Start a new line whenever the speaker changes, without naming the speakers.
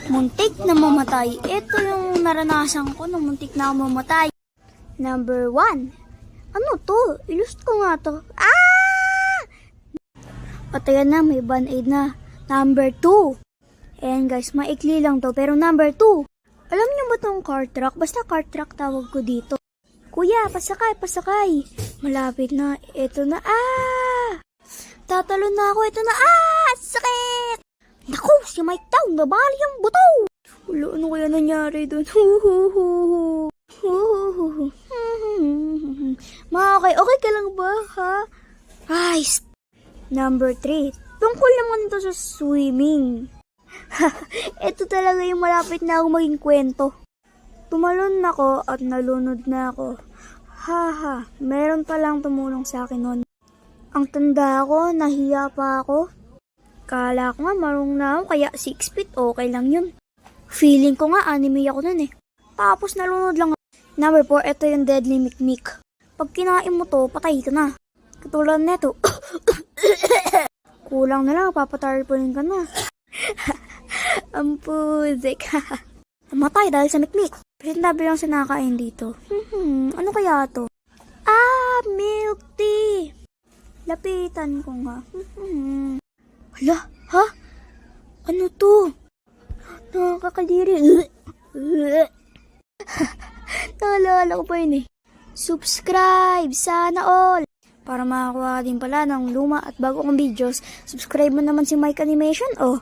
Muntik na mamatay. Ito yung naranasan ko nung muntik na ako mamatay. Number 1. Ano to? Ilust ko nga to. Ah! At ayan na, may band-aid na. Number 2. Ayan guys, maikli lang to. Pero number 2. Alam niyo ba tong car truck? Basta car truck tawag ko dito. Kuya, pasakay, pasakay. Malapit na. Ito na. Ah! Tatalo na ako. Ito na. Ah! Sakit! Naku, si Mike daw. Nabali ang buto. Wala, ano kaya nangyari dun? Okay ka lang ba, ha? Ay, number 3. Tungkol naman ito sa swimming. Ito talaga yung malapit na ako maging kwento. Tumalon ako at nalunod na ako. Haha, meron palang tumulong sa akin nun. Ang tanda ko, nahiya pa ako. Kala ko nga marunong na ako, kaya 6 feet okay lang yun. Feeling ko nga anime ako nun eh. Tapos nalunod lang ako. Number 4, ito yung deadly mikmik. Pag kinain mo to, patay ka na. Katulad neto. Kulang na lang, papatarpulin ka na. Ang puzik. Namatay dahil sa mikmik. Pero tabi lang sa nakakain dito. Ano kaya to? Ah, milk tea. Lapitan ko nga. Hala, ha? Ano to? Nakakadiri. Naalala ko pa yun eh. Subscribe sana all. Para makakuha din pala ng luma at bago kong videos, subscribe mo naman si Mike Animation, oh.